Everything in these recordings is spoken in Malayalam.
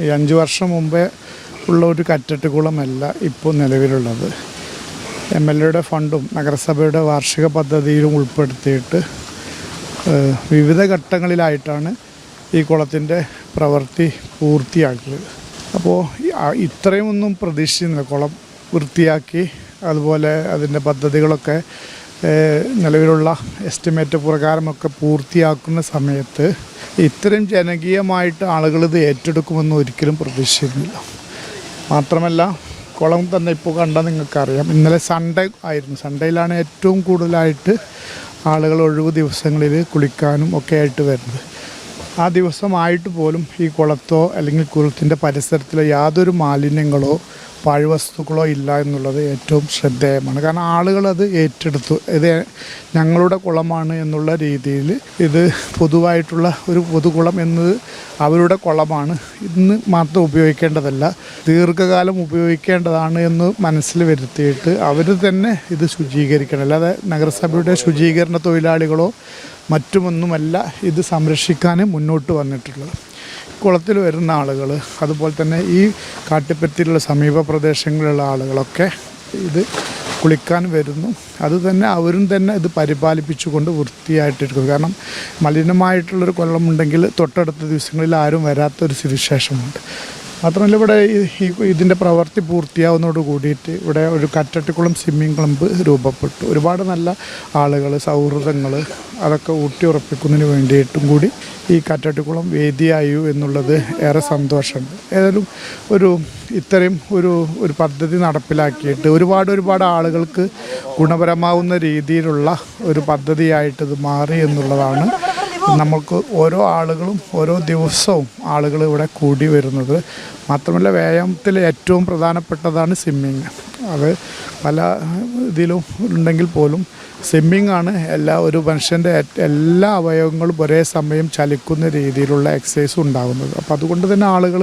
ഈ 5 വർഷം മുമ്പേ ഉള്ള ഒരു കറ്റട്ടുകുളമല്ല ഇപ്പോൾ നിലവിലുള്ളത്. MLAയുടെ ഫണ്ടും നഗരസഭയുടെ വാർഷിക പദ്ധതിയിലും ഉൾപ്പെടുത്തിയിട്ട് വിവിധ ഘട്ടങ്ങളിലായിട്ടാണ് ഈ കുളത്തിൻ്റെ പ്രവൃത്തി പൂർത്തിയാക്കിയത്. അപ്പോൾ ഇത്രയുമൊന്നും പ്രതീക്ഷിച്ചിരുന്നില്ല. കുളം വൃത്തിയാക്കി അതുപോലെ അതിൻ്റെ പദ്ധതികളൊക്കെ നിലവിലുള്ള എസ്റ്റിമേറ്റ് പ്രകാരമൊക്കെ പൂർത്തിയാക്കുന്ന സമയത്ത് ഇത്രയും ജനകീയമായിട്ട് ആളുകൾ ഇത് ഏറ്റെടുക്കുമെന്ന് ഒരിക്കലും പ്രതീക്ഷിച്ചിരുന്നില്ല. മാത്രമല്ല കുളം തന്നെ ഇപ്പോൾ കണ്ടാൽ നിങ്ങൾക്കറിയാം, ഇന്നലെ സൺഡേ ആയിരുന്നു. സൺഡേയിലാണ് ഏറ്റവും കൂടുതലായിട്ട് ആളുകൾ ഒഴിവ് ദിവസങ്ങളിൽ കുളിക്കാനും ഒക്കെ ആയിട്ട് വരുന്നത്. ആ ദിവസമായിട്ട് പോലും ഈ കുളത്തോ അല്ലെങ്കിൽ കുളത്തിൻ്റെ പരിസരത്തിലോ യാതൊരു മാലിന്യങ്ങളോ പാഴ്വസ്തുക്കളോ ഇല്ല എന്നുള്ളത് ഏറ്റവും ശ്രദ്ധേയമാണ്. കാരണം ആളുകളത് ഏറ്റെടുത്തു. ഇത് ഞങ്ങളുടെ കുളമാണ് എന്നുള്ള രീതിയിൽ ഇത് പൊതുവായിട്ടുള്ള ഒരു പൊതുകുളം എന്നത് അവരുടെ കുളമാണ്, ഇന്ന് മാത്രം ഉപയോഗിക്കേണ്ടതല്ല, ദീർഘകാലം ഉപയോഗിക്കേണ്ടതാണ് എന്ന് മനസ്സിൽ വരുത്തിയിട്ട് അവർ തന്നെ ഇത് ശുചീകരിക്കണം. അല്ലാതെ നഗരസഭയുടെ ശുചീകരണ തൊഴിലാളികളോ മറ്റുമൊന്നുമല്ല ഇത് സംരക്ഷിക്കാൻ മുന്നോട്ട് വന്നിട്ടുള്ളത്. കുളത്തിൽ വരുന്ന ആളുകൾ, അതുപോലെ തന്നെ ഈ കാട്ടിപ്പറ്റിയുള്ള സമീപ പ്രദേശങ്ങളിലുള്ള ആളുകളൊക്കെ ഇത് കുളിക്കാൻ വരുന്നു. അത് തന്നെ അവരും തന്നെ ഇത് പരിപാലിപ്പിച്ചുകൊണ്ട് വൃത്തിയായിട്ടിരിക്കുന്നു. കാരണം മലിനമായിട്ടുള്ളൊരു കുളമുണ്ടെങ്കിൽ തൊട്ടടുത്ത ദിവസങ്ങളിൽ ആരും വരാത്തൊരു സ്ഥിതിവിശേഷമുണ്ട്. മാത്രമല്ല ഇവിടെ ഇതിൻ്റെ പ്രവൃത്തി പൂർത്തിയാവുന്നതോട് കൂടിയിട്ട് ഇവിടെ ഒരു കറ്റട്ടിക്കുളം സ്വിമ്മിംഗ് ക്ലബ്ബ് രൂപപ്പെട്ടു. ഒരുപാട് നല്ല ആളുകൾ, സൗഹൃദങ്ങൾ അതൊക്കെ ഊട്ടിയുറപ്പിക്കുന്നതിന് വേണ്ടിയിട്ടും കൂടി ഈ കറ്റട്ടിക്കുളം വേദിയായു എന്നുള്ളത് ഏറെ സന്തോഷമുണ്ട്. ഏതായാലും ഇത്രയും ഒരു പദ്ധതി നടപ്പിലാക്കിയിട്ട് ഒരുപാട് ആളുകൾക്ക് ഗുണപരമാവുന്ന രീതിയിലുള്ള ഒരു പദ്ധതിയായിട്ടിത് മാറി എന്നുള്ളതാണ്. നമുക്ക് ഓരോ ആളുകളും ഓരോ ദിവസവും ആളുകൾ ഇവിടെ കൂടി വരുന്നത്. മാത്രമല്ല വ്യായാമത്തിൽ ഏറ്റവും പ്രധാനപ്പെട്ടതാണ് സ്വിമ്മിങ്. അത് പല ഇതിലും ഉണ്ടെങ്കിൽ പോലും സ്വിമ്മിങ് ആണ് ഒരു മനുഷ്യൻ്റെ എല്ലാ അവയവങ്ങളും ഒരേ സമയം ചലിക്കുന്ന രീതിയിലുള്ള എക്സസൈസ് ഉണ്ടാകുന്നത്. അപ്പോൾ അതുകൊണ്ട് തന്നെ ആളുകൾ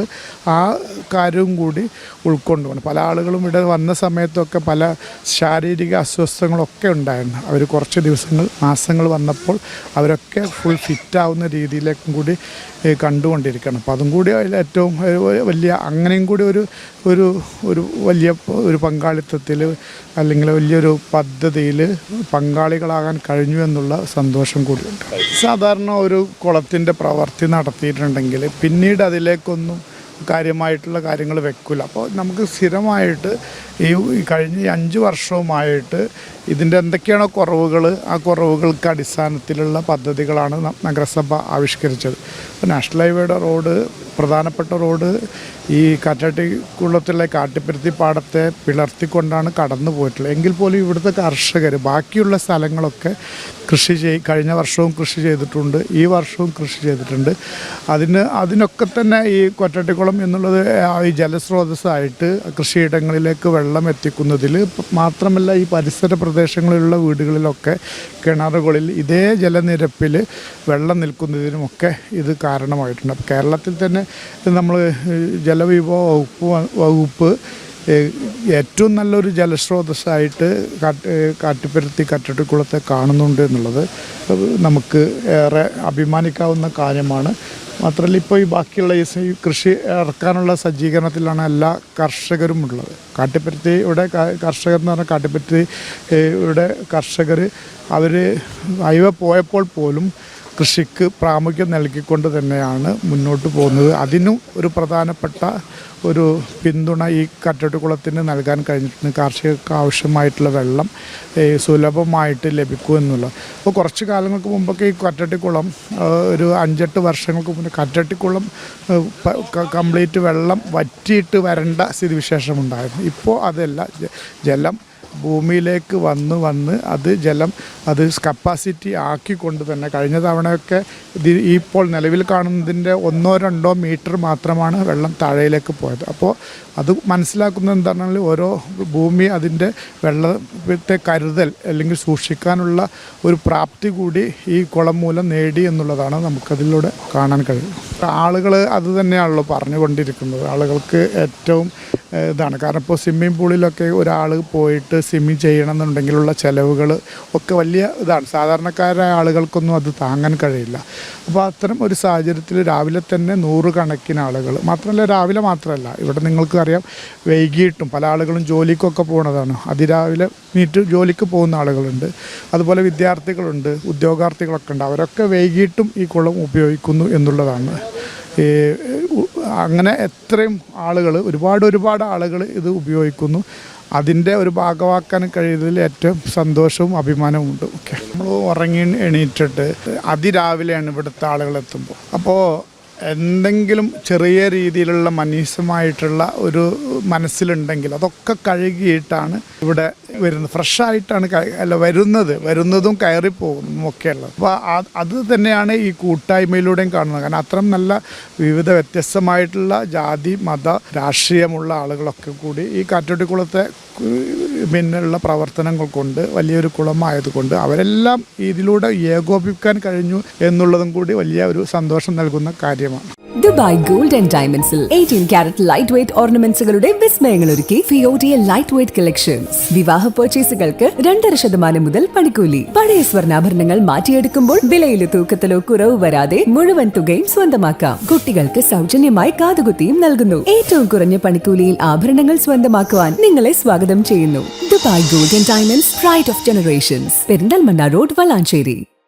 ആ കാര്യവും കൂടി ഉൾക്കൊണ്ടുപോകണം. പല ആളുകളും ഇവിടെ വന്ന സമയത്തൊക്കെ പല ശാരീരിക അസ്വസ്ഥങ്ങളൊക്കെ ഉണ്ടായിരുന്നു. അവർ കുറച്ച് മാസങ്ങൾ വന്നപ്പോൾ അവരൊക്കെ ഫുൾ ഫിറ്റാവുന്ന രീതിയിലേക്കും കൂടി കണ്ടുകൊണ്ടിരിക്കണം. അപ്പോൾ അതും കൂടി അതിൽ ഏറ്റവും വലിയ അങ്ങനെയും കൂടി ഒരു വലിയ ഒരു പങ്കാളിത്തത്തിൽ അല്ലെങ്കിൽ വലിയൊരു പദ്ധതിയിൽ പങ്കാളികളാകാൻ കഴിഞ്ഞു എന്നുള്ള സന്തോഷം കൂടിയുണ്ട്. സാധാരണ ഒരു കുളത്തിൻ്റെ പ്രവൃത്തി നടത്തിയിട്ടുണ്ടെങ്കിൽ പിന്നീട് അതിലേക്കൊന്നും കാര്യമായിട്ടുള്ള കാര്യങ്ങൾ വെക്കില്ല. അപ്പോൾ നമുക്ക് സ്ഥിരമായിട്ട് ഈ കഴിഞ്ഞ 5 വർഷവുമായിട്ട് ഇതിൻ്റെ എന്തൊക്കെയാണോ കുറവുകൾ, ആ കുറവുകൾക്ക് അടിസ്ഥാനത്തിലുള്ള പദ്ധതികളാണ് നഗരസഭ ആവിഷ്കരിച്ചത്. ഇപ്പോൾ നാഷണൽ ഹൈവേയുടെ പ്രധാനപ്പെട്ട റോഡ് ഈ കാറ്റാട്ടിക്കുളത്തിലെ കാട്ടിപ്പരുത്തി പാടത്തെ പിളർത്തിക്കൊണ്ടാണ് കടന്നു പോയിട്ടുള്ളത്. എങ്കിൽ പോലും ഇവിടുത്തെ കർഷകർ ബാക്കിയുള്ള സ്ഥലങ്ങളൊക്കെ കഴിഞ്ഞ വർഷവും കൃഷി ചെയ്തിട്ടുണ്ട്, ഈ വർഷവും കൃഷി ചെയ്തിട്ടുണ്ട്. അതിനൊക്കെ തന്നെ ഈ കാറ്റാട്ടിക്കുളം എന്നുള്ളത് ഈ ജലസ്രോതസ്സായിട്ട് കൃഷിയിടങ്ങളിലേക്ക് വെള്ളം എത്തിക്കുന്നതിൽ മാത്രമല്ല ഈ പരിസര പ്രദേശങ്ങളിലുള്ള വീടുകളിലൊക്കെ കിണറുകളിൽ ഇതേ ജലനിരപ്പിൽ വെള്ളം നിൽക്കുന്നതിനുമൊക്കെ ഇത് കാരണമായിട്ടുണ്ട്. അപ്പോൾ കേരളത്തിൽ തന്നെ നമ്മൾ ജലവിഭവ വകുപ്പ് ഏറ്റവും നല്ലൊരു ജലസ്രോതസ്സായിട്ട് കാട്ടിക്കുളത്തെ കാണുന്നുണ്ട് എന്നുള്ളത് നമുക്ക് ഏറെ അഭിമാനിക്കാവുന്ന കാര്യമാണ്. മാത്രമല്ല ഇപ്പോൾ ഈ ബാക്കിയുള്ള ഈ കൃഷി ഇറക്കാനുള്ള സജ്ജീകരണത്തിലാണ് എല്ലാ കർഷകരും ഉള്ളത്. കാട്ടിപ്പരുത്തിയുടെ കർഷകർ എന്ന് പറഞ്ഞാൽ കാട്ടിപ്പരുത്തിയുടെ കർഷകർ അവർ ഹൈവേ പോയപ്പോൾ പോലും കൃഷിക്ക് പ്രാമുഖ്യം നൽകിക്കൊണ്ട് തന്നെയാണ് മുന്നോട്ട് പോകുന്നത്. അതിനും ഒരു പ്രധാനപ്പെട്ട ഒരു പിന്തുണ ഈ കാറ്റാട്ടിക്കുളത്തിന് നൽകാൻ കഴിഞ്ഞിട്ടുണ്ട്. കാർഷികർക്ക് ആവശ്യമായിട്ടുള്ള വെള്ളം സുലഭമായിട്ട് ലഭിക്കുമെന്നുള്ള. അപ്പോൾ കുറച്ച് കാലങ്ങൾക്ക് മുമ്പൊക്കെ ഈ കാറ്റാട്ടിക്കുളം ഒരു 5-8 വർഷങ്ങൾക്ക് മുന്നേ കാറ്റാട്ടിക്കുളം കംപ്ലീറ്റ് വെള്ളം വറ്റിയിട്ട് വരേണ്ട സ്ഥിതിവിശേഷമുണ്ടായിരുന്നു. ഇപ്പോൾ അതല്ല, ജലം ഭൂമിയിലേക്ക് വന്ന് അത് കപ്പാസിറ്റി ആക്കിക്കൊണ്ട് തന്നെ കഴിഞ്ഞ തവണയൊക്കെ ഇപ്പോൾ നിലവിൽ കാണുന്നതിൻ്റെ 1-2 മീറ്റർ മാത്രമാണ് വെള്ളം താഴേയിലേക്ക് പോയത്. അപ്പോൾ അത് മനസ്സിലാക്കുന്നത് എന്താണെന്ന് ഓരോ ഭൂമി അതിൻ്റെ വെള്ളത്തെ കരുതൽ അല്ലെങ്കിൽ സൂക്ഷിക്കാനുള്ള ഒരു പ്രാപ്തി കൂടി ഈ കുളം മൂലം നേടി എന്നുള്ളതാണ് നമുക്കതിലൂടെ കാണാൻ കഴിയും. ആളുകൾ അത് തന്നെയാണല്ലോ പറഞ്ഞുകൊണ്ടിരിക്കുന്നത്. ആളുകൾക്ക് ഏറ്റവും ഇതാണ്. കാരണം ഇപ്പോൾ സ്വിമ്മിംഗ് പൂളിലൊക്കെ ഒരാൾ പോയിട്ട് സ്വിമ്മിങ് ചെയ്യണമെന്നുണ്ടെങ്കിലുള്ള ചിലവുകൾ ഒക്കെ വലിയ ഇതാണ്. സാധാരണക്കാരായ ആളുകൾക്കൊന്നും അത് താങ്ങാൻ കഴിയില്ല. അപ്പോൾ അത്തരം ഒരു സാഹചര്യത്തിൽ രാവിലെ തന്നെ 100 കണക്കിന് ആളുകൾ, മാത്രമല്ല രാവിലെ മാത്രമല്ല, ഇവിടെ നിങ്ങൾക്ക് അറിയാം വൈകിട്ടും പല ആളുകളും ജോലിക്കൊക്കെ പോകുന്നതാണ്. അതിരാവിലെ നീറ്റ് ജോലിക്ക് പോകുന്ന ആളുകളുണ്ട്, അതുപോലെ വിദ്യാർത്ഥികളുണ്ട്, ഉദ്യോഗാർത്ഥികളൊക്കെ ഉണ്ട്. അവരൊക്കെ വൈകിട്ടും ഈ കുളം ഉപയോഗിക്കുന്നു എന്നുള്ളതാണ്. അങ്ങനെ എത്രയും ആളുകൾ, ഒരുപാട് ആളുകൾ ഇത് ഉപയോഗിക്കുന്നു. അതിൻ്റെ ഒരു ഭാഗമാക്കാൻ കഴിയുന്നതിൽ ഏറ്റവും സന്തോഷവും അഭിമാനവും ഉണ്ട്. ഓക്കെ, നമ്മൾ ഉറങ്ങി എണീറ്റിട്ട് അതിരാവിലെയാണ് ഇവിടുത്തെ ആളുകൾ എത്തുമ്പോൾ. അപ്പോൾ എന്തെങ്കിലും ചെറിയ രീതിയിലുള്ള മനീസമായിട്ടുള്ള ഒരു മനസ്സിലുണ്ടെങ്കിൽ അതൊക്കെ കഴുകിയിട്ടാണ് ഇവിടെ വരുന്നത്. ഫ്രഷായിട്ടാണ് വരുന്നതും കയറിപ്പോകുന്നതും ഒക്കെ ഉള്ളത്. അപ്പോൾ അത് തന്നെയാണ് ഈ കൂട്ടായ്മയിലൂടെയും കാണുന്നത്. കാരണം അത്രയും നല്ല വിവിധ വ്യത്യസ്തമായിട്ടുള്ള ജാതി മത രാഷ്ട്രീയമുള്ള ആളുകളൊക്കെ കൂടി ഈ കാറ്റൊട്ടിക്കുളത്തെ പിന്നെയുള്ള പ്രവർത്തനങ്ങൾ കൊണ്ട് വലിയൊരു കുളമായതുകൊണ്ട് അവരെല്ലാം ഇതിലൂടെ ഏകോപിക്കാൻ കഴിഞ്ഞു എന്നുള്ളതും കൂടി വലിയ ഒരു സന്തോഷം നൽകുന്ന കാര്യമാണ്. ദുബായ് ഗോൾഡ് ആൻഡ് ഡയമണ്ട്സിൽ 18 കാരറ്റ് ലൈറ്റ് വെയ്റ്റ് ഓർണമെന്റ്സുകളുടെ വിസ്മയങ്ങൾ ഒരുക്കി ഫിയോഡിയ ലൈറ്റ് വെയ്റ്റ് കളക്ഷൻസ്. വിവാഹ പർച്ചേസുകൾക്ക് 2.5% മുതൽ പണിക്കൂലി. പഴയ സ്വർണ്ണാഭരണങ്ങൾ മാറ്റിയെടുക്കുമ്പോൾ വിലയിലോ തൂക്കത്തിലോ കുറവ് വരാതെ മുഴുവൻ തുകയും സ്വന്തമാക്കാം. കുട്ടികൾക്ക് സൗജന്യമായി കാതുകുത്തിയും നൽകുന്നു. ഏറ്റവും കുറഞ്ഞ പണിക്കൂലിയിൽ ആഭരണങ്ങൾ സ്വന്തമാക്കുവാൻ നിങ്ങളെ സ്വാഗതം ചെയ്യുന്നു. Dubai gold and diamonds, pride of generations, Perinthalmanna road, Valanchery.